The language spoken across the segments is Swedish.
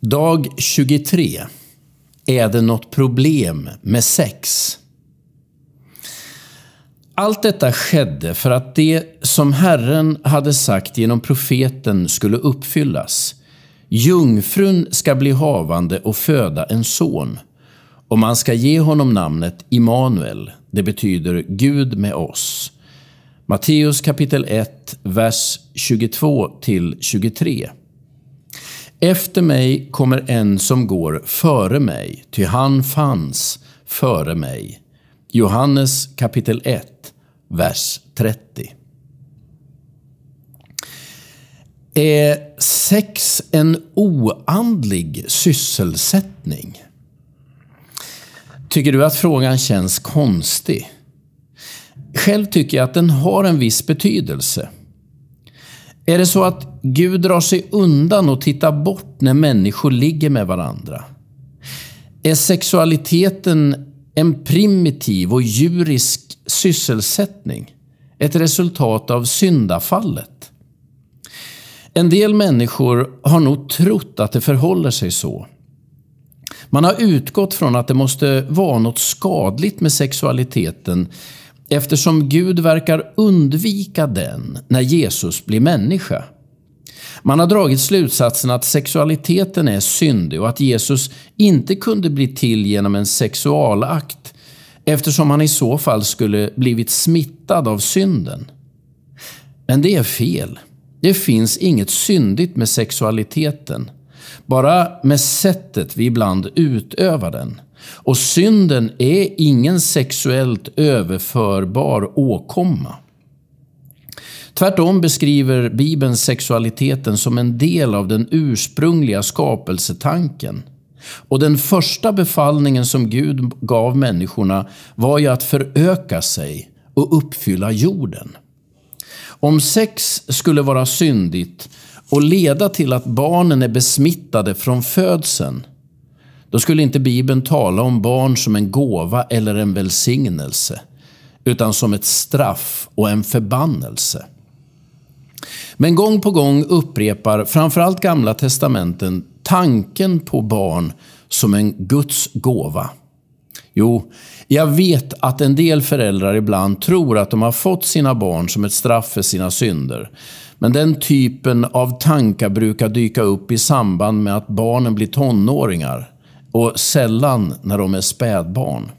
Dag 23. Är det något problem med sex? Allt detta skedde för att det som Herren hade sagt genom profeten skulle uppfyllas. Jungfrun ska bli havande och föda en son, och man ska ge honom namnet Immanuel. Det betyder Gud med oss. Matteus kapitel 1, vers 22-23. Efter mig kommer en som går före mig, ty han fanns före mig. Johannes kapitel 1, vers 30. Är sex en oandlig sysselsättning? Tycker du att frågan känns konstig? Själv tycker jag att den har en viss betydelse. Är det så att Gud drar sig undan och tittar bort när människor ligger med varandra? Är sexualiteten en primitiv och djurisk sysselsättning? Ett resultat av syndafallet? En del människor har nog trott att det förhåller sig så. Man har utgått från att det måste vara något skadligt med sexualiteten, eftersom Gud verkar undvika den när Jesus blir människa. Man har dragit slutsatsen att sexualiteten är syndig och att Jesus inte kunde bli till genom en sexualakt, eftersom han i så fall skulle blivit smittad av synden. Men det är fel. Det finns inget syndigt med sexualiteten, bara med sättet vi ibland utövar den. Och synden är ingen sexuellt överförbar åkomma. Tvärtom beskriver Bibeln sexualiteten som en del av den ursprungliga skapelsetanken. Och den första befallningen som Gud gav människorna var ju att föröka sig och uppfylla jorden. Om sex skulle vara syndigt och leda till att barnen är besmittade från födseln, då skulle inte Bibeln tala om barn som en gåva eller en välsignelse, utan som ett straff och en förbannelse. Men gång på gång upprepar framförallt Gamla testamenten tanken på barn som en Guds gåva. Jo, jag vet att en del föräldrar ibland tror att de har fått sina barn som ett straff för sina synder. Men den typen av tankar brukar dyka upp i samband med att barnen blir tonåringar, och sällan när de är spädbarn.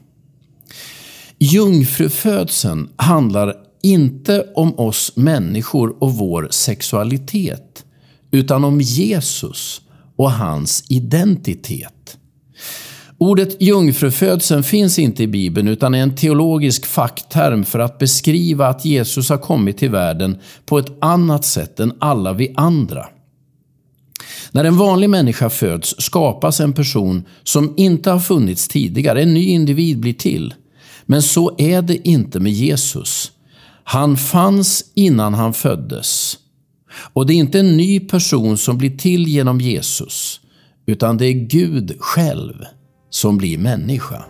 Jungfrufödseln handlar inte om oss människor och vår sexualitet, utan om Jesus och hans identitet. Ordet jungfrufödseln finns inte i Bibeln, utan är en teologisk fackterm för att beskriva att Jesus har kommit till världen på ett annat sätt än alla vi andra. När en vanlig människa föds skapas en person som inte har funnits tidigare. En ny individ blir till. Men så är det inte med Jesus. Han fanns innan han föddes. Och det är inte en ny person som blir till genom Jesus, utan det är Gud själv som blir människa.